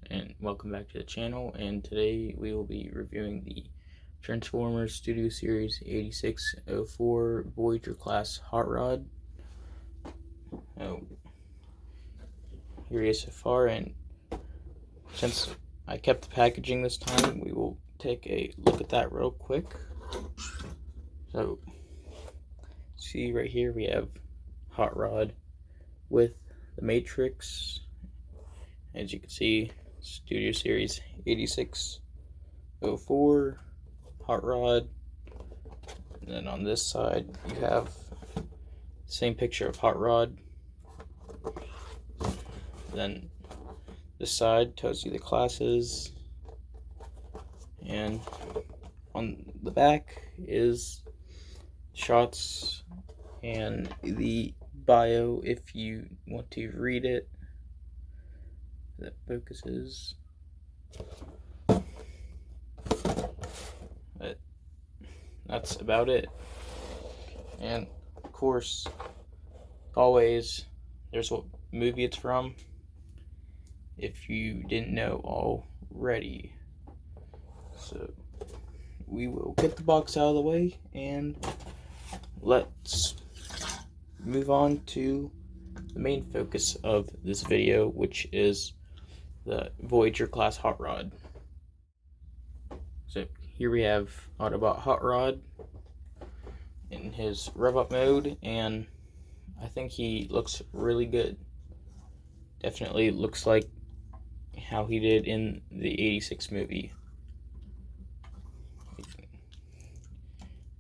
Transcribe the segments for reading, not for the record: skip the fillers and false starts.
and welcome back to the channel. And today we will be reviewing the Transformers Studio Series 8604 Voyager class hot rod. Here he is so far, and since I kept the packaging this time, we will take a look at that real quick. So see right here we have hot rod with the matrix. As you can see, Studio Series 8604 hot rod. And then on this side you have the same picture of hot rod. Then this side tells you the classes, and on the back is shots and the bio if you want to read it. That focuses. But that's about it. And of course, always, there's what movie it's from, if you didn't know already. So we will get the box out of the way and let's move on to the main focus of this video, which is the Voyager class hot rod. So here we have Autobot Hot Rod in his rev up mode, and I think he looks really good. Definitely looks like how he did in the 86 movie.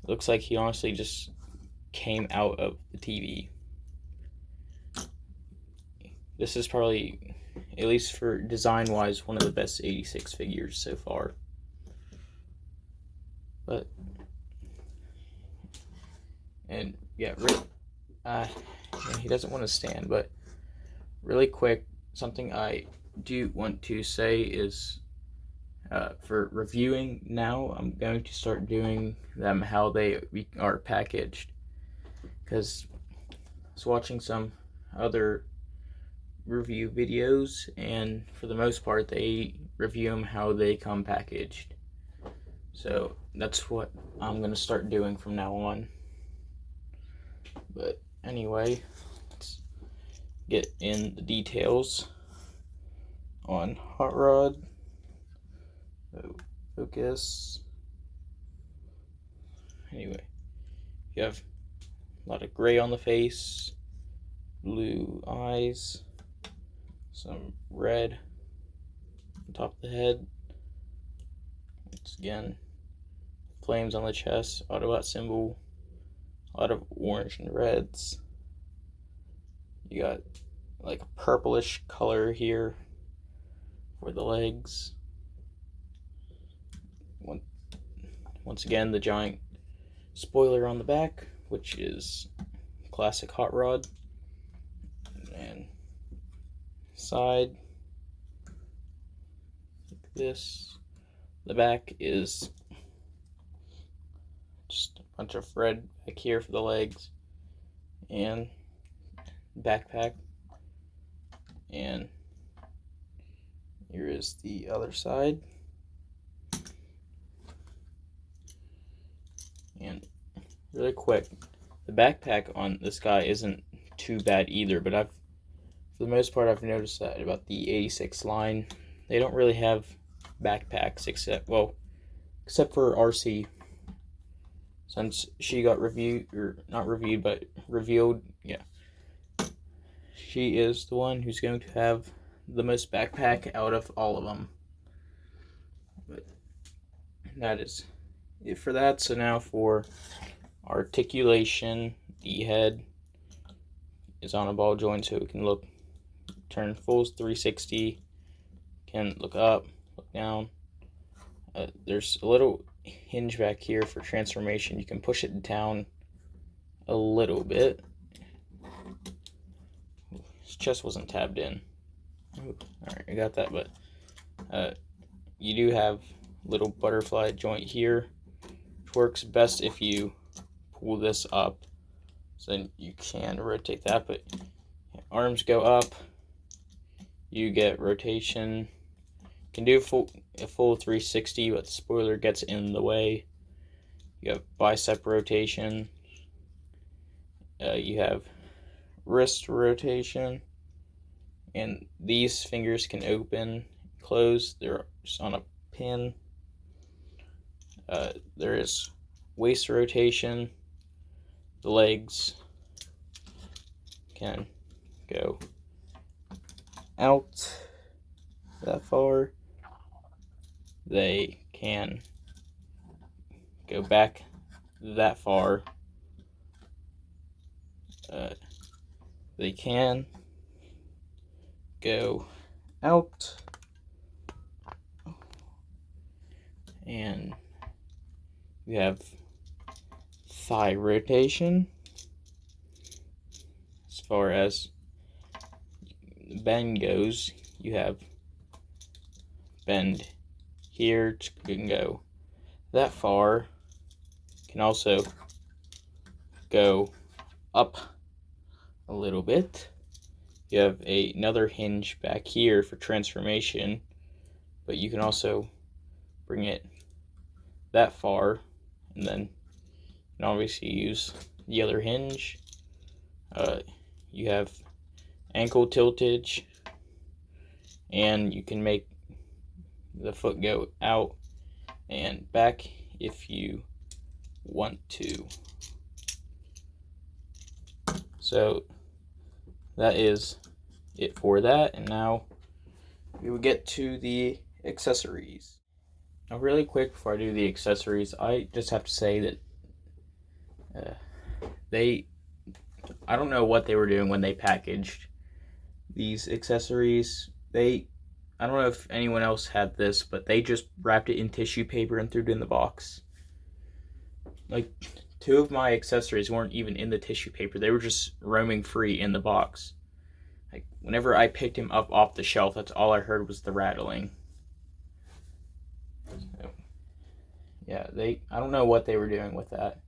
Looks like he honestly just came out of the TV. This is probably, at least for design wise, one of the best 86 figures so far. But and yeah, he doesn't want to stand, but really quick, something I do want to say is for reviewing now, I'm going to start doing them how they are packaged, because I was watching some other review videos, and for the most part they review them how they come packaged. So that's what I'm gonna start doing from now on. But anyway, let's get in the details on hot rod. So focus. Anyway, you have a lot of gray on the face, blue eyes, some red on top of the head. Once again, flames on the chest, Autobot symbol, a lot of orange and reds. You got like a purplish color here for the legs. Once again, the giant spoiler on the back, which is classic hot rod. And side like this. The back is just a bunch of red back here for the legs and backpack. And here is the other side. And really quick, the backpack on this guy isn't too bad either, but for the most part, I've noticed that about the 86 line, they don't really have backpacks except for RC. Since she got revealed, yeah. She is the one who's going to have the most backpack out of all of them. But that is it for that. So now for articulation, the head is on a ball joint, so it can turn full 360, can look up, look down. There's a little hinge back here for transformation. You can push it down a little bit. His chest wasn't tabbed in. Alright, I got that, but you do have little butterfly joint here, which works best if you pull this up, so then you can rotate that. But arms go up, you get rotation, can do a full 360, but the spoiler gets in the way. You have bicep rotation. You have wrist rotation, and these fingers can open, close. They're just on a pin. There is waist rotation. The legs can go out that far. They can go back that far. They can go out, and you have thigh rotation. As far as bend goes, you have bend here, can go that far. Can also go up a little bit. You have another hinge back here for transformation, but you can also bring it that far, and then you can obviously use the other hinge. You have ankle tiltage, and you can make the foot go out and back if you want to. So that is it for that, and now we will get to the accessories. Now, really quick before I do the accessories, I just have to say that I don't know what they were doing when they packaged these accessories. I don't know if anyone else had this, but they just wrapped it in tissue paper and threw it in the box. Like, 2 of my accessories weren't even in the tissue paper. They were just roaming free in the box. Like, whenever I picked him up off the shelf, that's all I heard was the rattling. So, yeah, I don't know what they were doing with that.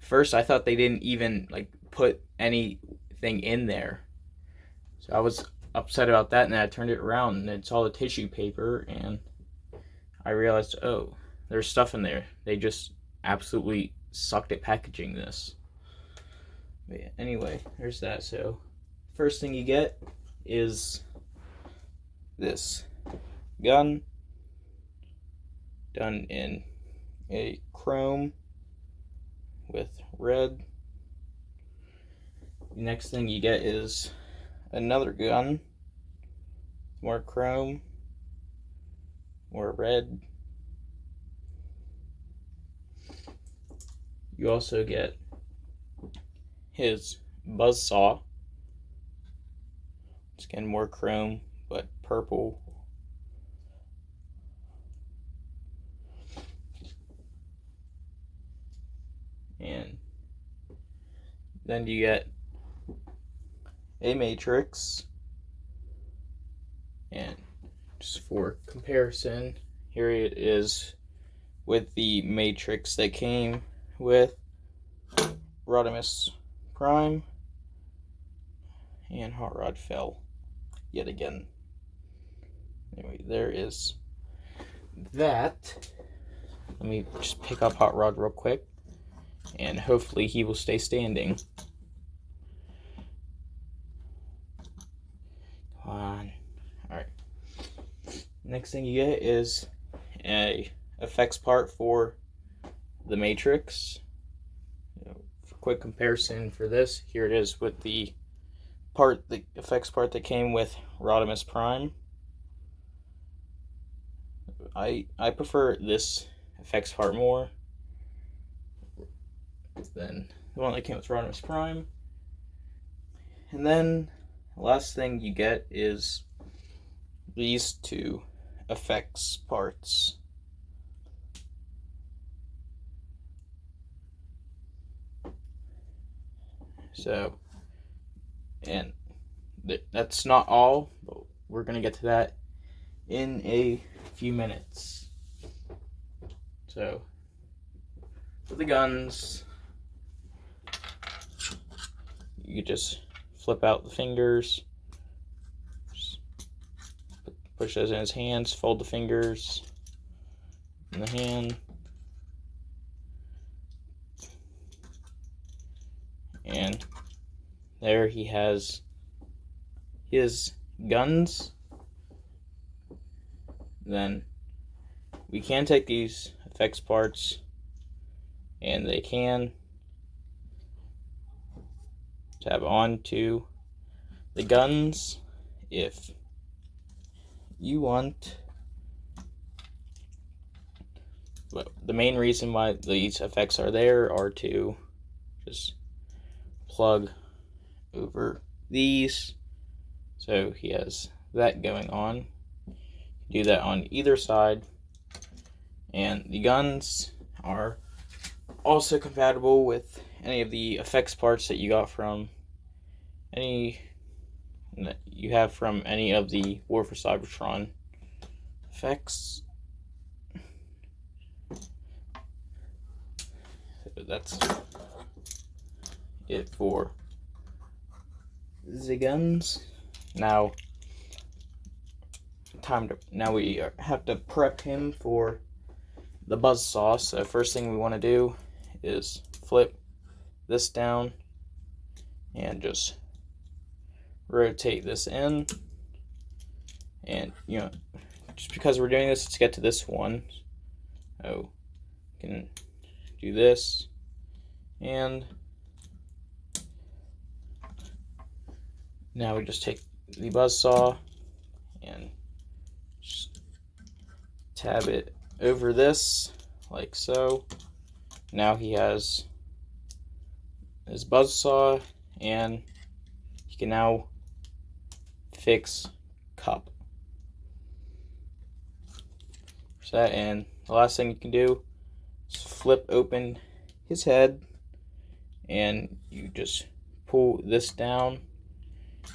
First, I thought they didn't even, like, put anything in there. So I was upset about that, and then I turned it around, and it's all the tissue paper, and I realized, oh, there's stuff in there. They just absolutely sucked at packaging this. But yeah, anyway, there's that. So first thing you get is this gun, done in a chrome with red. The next thing you get is another gun, more chrome, more red. You also get his buzzsaw. It's again more chrome, but purple. And then you get a matrix. And just for comparison, here it is with the matrix that came with Rodimus Prime, and Hot Rod fell yet again. Anyway, there is that. Let me just pick up Hot Rod real quick, and hopefully he will stay standing. Come on. Alright. Next thing you get is a effects part for the Matrix. For quick comparison for this, here it is with the effects part that came with Rodimus Prime. I prefer this effects part more than the one that came with Rodimus Prime. And then the last thing you get is these 2 effects parts. So, and that's not all, but we're going to get to that in a few minutes. So, for the guns, you just flip out the fingers, just push those in his hands, fold the fingers in the hand, and there he has his guns. Then we can take these effects parts and they can tab on to the guns if you want. But the main reason why these effects are there are to just plug over these, so he has that going on. Do that on either side, and the guns are also compatible with any of the effects parts that you got from any that you have from any of the War for Cybertron effects. So that's it for the guns. Now we have to prep him for the buzzsaw. So first thing we want to do is flip this down and just rotate this in, and just because we're doing this, let's get to this one. So we can do this, and now we just take the buzzsaw and just tab it over this like so. Now he has his buzzsaw, and he can now fix Cup. So that, and the last thing you can do is flip open his head, and you just pull this down,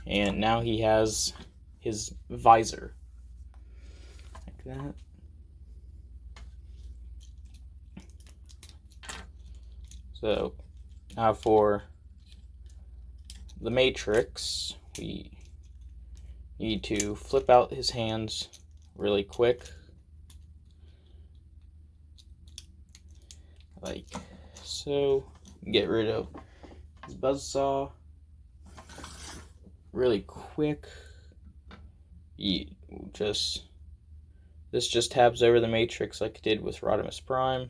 and now he has his visor like that. So now for the Matrix, we need to flip out his hands really quick, like so. Get rid of his buzzsaw really quick. This just tabs over the Matrix like it did with Rodimus Prime.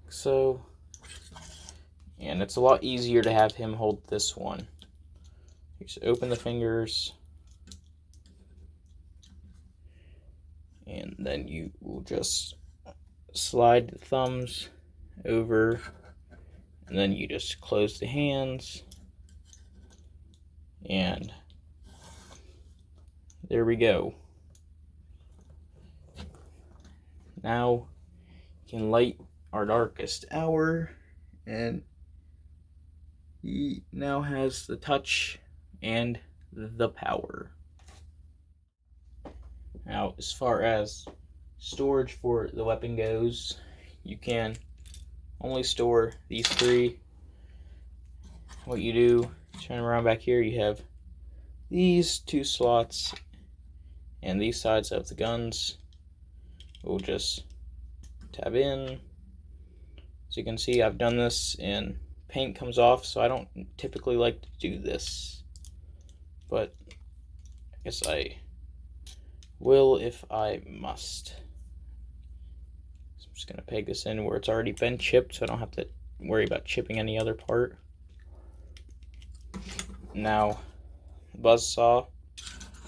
So, and it's a lot easier to have him hold this one. You just open the fingers, and then you will just slide the thumbs over, and then you just close the hands, and there we go. Now you can light our darkest hour, and he now has the touch and the power. Now, as far as storage for the weapon goes, you can only store these three. What you do, turn around back here, you have these two slots, and these sides of the guns we'll just tab in. So you can see I've done this and paint comes off, so I don't typically like to do this, but I guess I will if I must. So I'm just going to peg this in where it's already been chipped, so I don't have to worry about chipping any other part. Now, buzzsaw,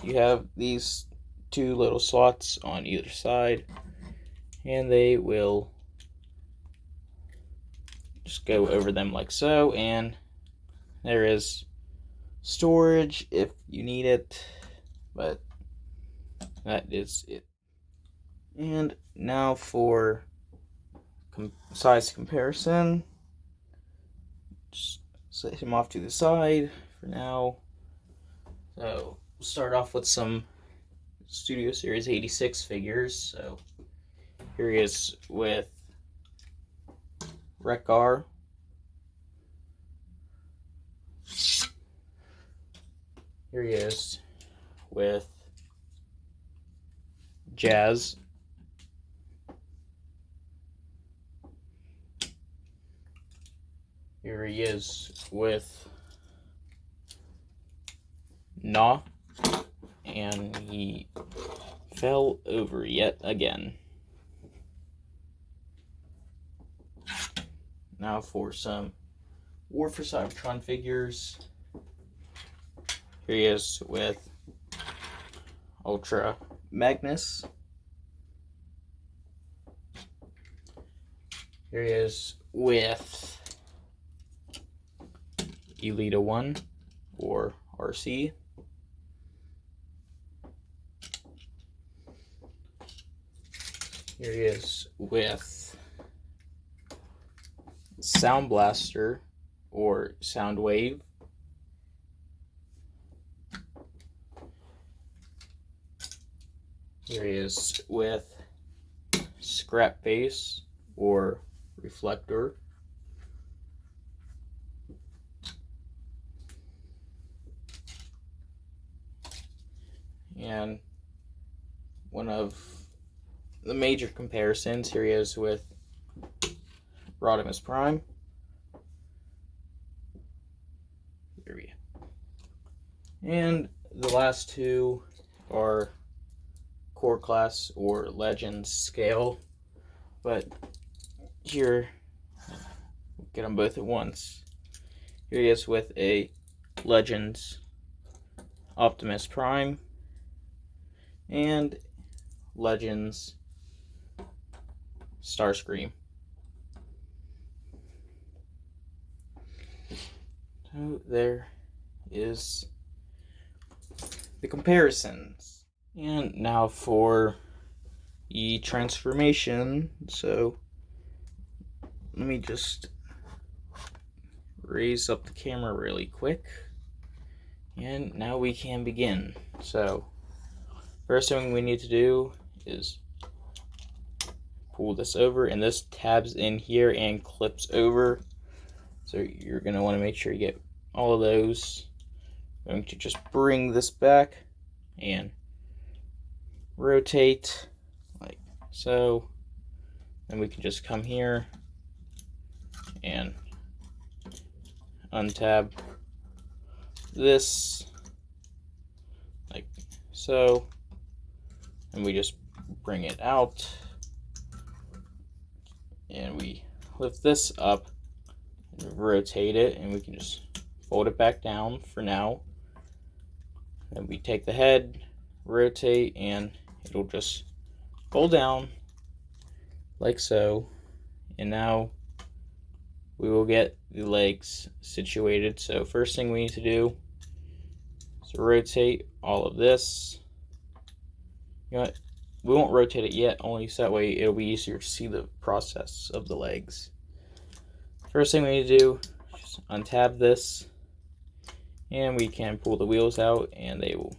you have these two little slots on either side, and they will just go over them like so, and there is storage if you need it, but that is it. And now for size comparison, just set him off to the side for now. So we'll start off with some Studio Series 86 figures. So here he is with Wreck-Gar. Here he is with Jazz. Here he is with Nah, and he fell over yet again. Now for some War for Cybertron figures. Here he is with Ultra Magnus. Here he is with Elita 1 or RC. Here he is with Sound Blaster or Soundwave. Here he is with Scrap Face or Reflector. And one of the major comparisons, here he is with Rodimus Prime. Here we go. And the last two are Core Class or Legends scale. But here, get them both at once. Here he is with a Legends Optimus Prime and Legends Starscream. So there is the comparisons. And now for the transformation. So let me just raise up the camera really quick. And now we can begin. So first thing we need to do is pull this over, and this tabs in here and clips over. So you're going to want to make sure you get all of those. I'm going to just bring this back and rotate like so. Then we can just come here and untab this like so. And we just bring it out. And we lift this up and rotate it, and we can just fold it back down for now. Then we take the head, rotate, and it'll just fold down like so. And now we will get the legs situated. So first thing we need to do is rotate all of this. You know what? We won't rotate it yet, only so that way it'll be easier to see the process of the legs. First thing we need to do is just untab this, and we can pull the wheels out, and they will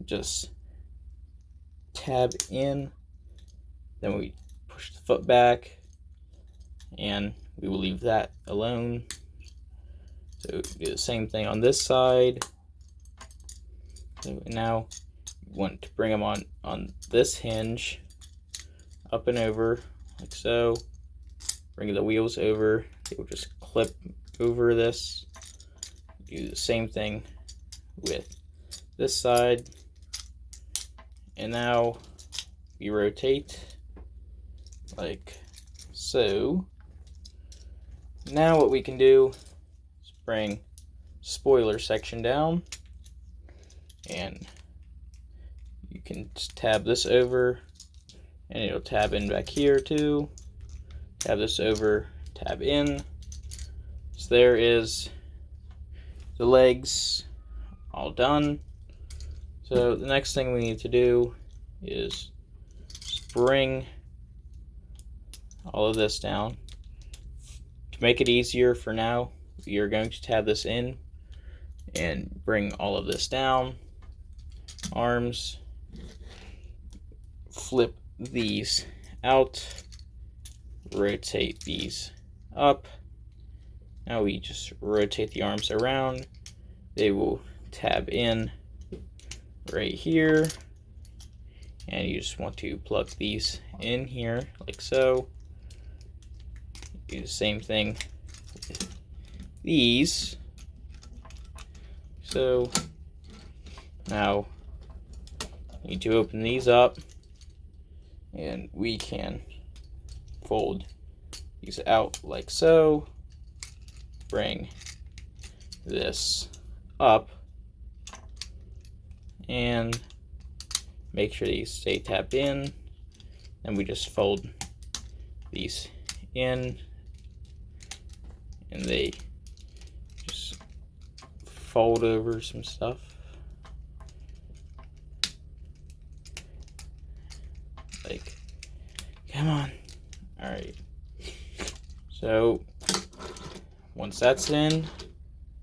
just tab in. Then we push the foot back, and we will leave that alone. So do the same thing on this side. So now want to bring them on this hinge up and over like so. Bring the wheels over, they will just clip over this. Do the same thing with this side, and now we rotate like so. Now what we can do is bring spoiler section down, and you can just tab this over, and it'll tab in back here too. Tab this over, tab in. So there is the legs all done. So the next thing we need to do is just bring all of this down. To make it easier for now, we are going to tab this in and bring all of this down. Arms, flip these out, rotate these up. Now we just rotate the arms around. They will tab in right here, and you just want to plug these in here like so. Do the same thing with these. So now you need to open these up, and we can fold these out like so. Bring this up and make sure these stay tapped in, and we just fold these in, and they just fold over some stuff. Like, come on. Alright. So, once that's in,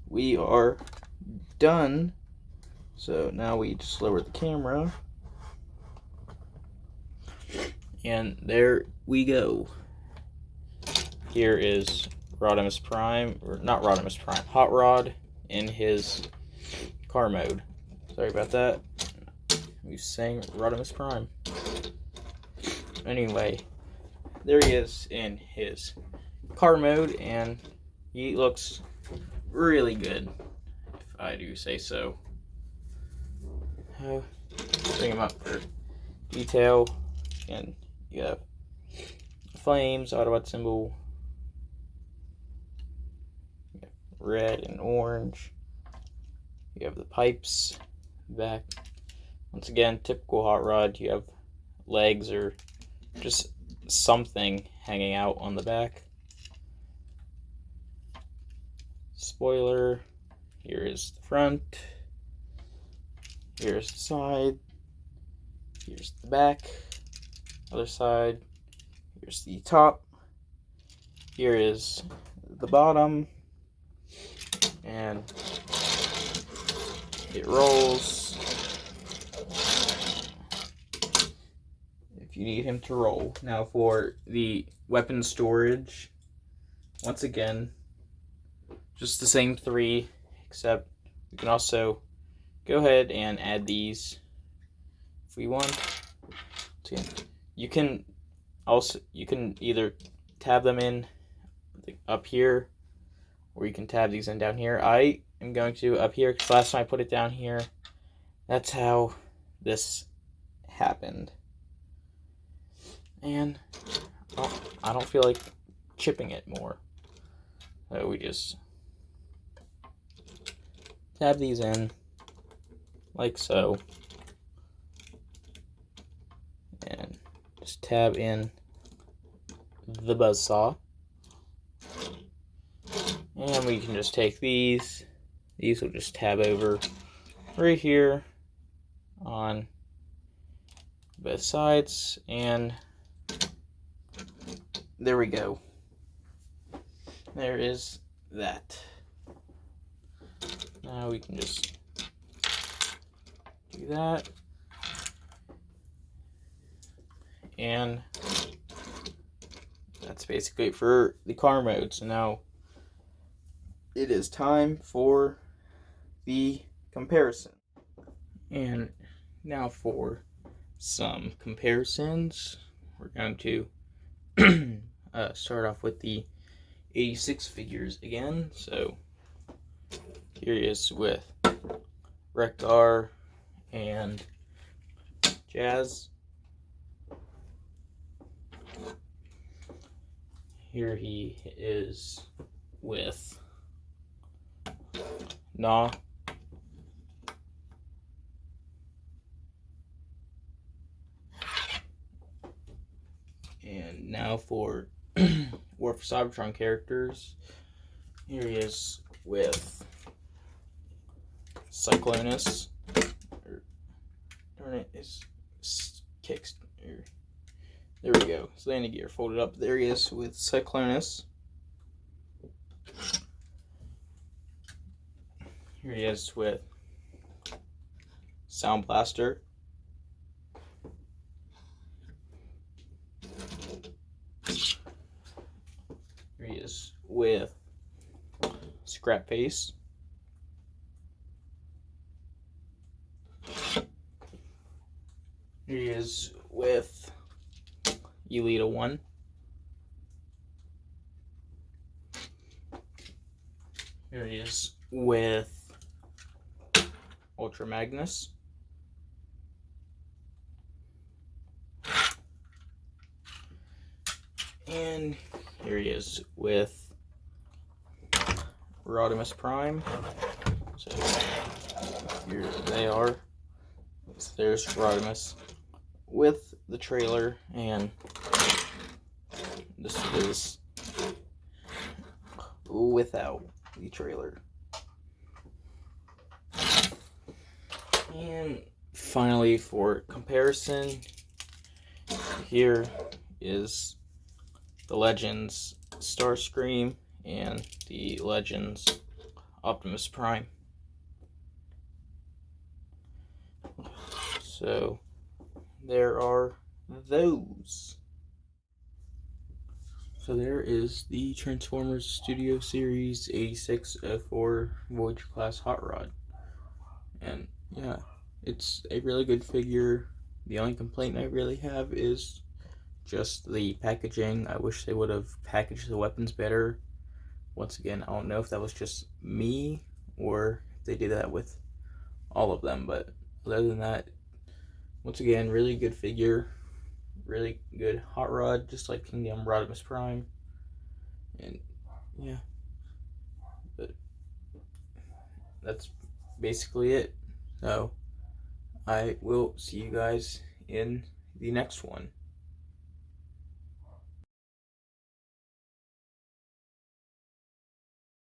we are done. So now we just lower the camera. And there we go. Here is Rodimus Prime, or not Rodimus Prime, Hot Rod in his car mode. Sorry about that. We sang Rodimus Prime. Anyway, there he is in his car mode, and he looks really good, if I do say so. Bring him up for detail, and you have flames, Autobot symbol, red and orange. You have the pipes back. Once again, typical Hot Rod. You have legs or just something hanging out on the back. Spoiler. Here is the front. Here's the side. Here's the back. Other side. Here's the top. Here is the bottom. And it rolls if you need him to roll. Now for the weapon storage, once again, just the same three, except we can also go ahead and add these if we want. You can either tab them in up here, or you can tab these in down here. I am going to up here because last time I put it down here, that's how this happened. And I don't feel like chipping it more. So we just tab these in like so, and just tab in the buzzsaw. And we can just take these will just tab over right here on both sides, and there we go. There is that. Now we can just do that. And that's basically it for the car mode. So now it is time for the comparison. And now for some comparisons. We're going to start off with the 86 figures again. So here he is with Rekgar and Jazz. Here he is with Nah. And now for War for Cybertron characters. Here he is with Cyclonus. Darn it, it's kicks. There we go. His landing gear folded up. There he is with Cyclonus. Here he is with Sound Blaster. Here he is with Scrap Face. Here he is with Elita 1. Here he is with Ultra Magnus. And here he is with Rodimus Prime. So here they are. So there's Rodimus with the trailer, and this is without the trailer. And finally, for comparison, here is the Legends Starscream and the Legends Optimus Prime. So there are those. So there is the Transformers Studio Series 8604 Voyager class hot rod. And yeah, it's a really good figure. The only complaint I really have is just the packaging. I wish they would have packaged the weapons better. Once again, I don't know if that was just me or if they did that with all of them, but other than that, once again, really good figure, really good hot rod, just like Kingdom Rodimus Prime. And yeah, but that's basically it. So I will see you guys in the next one.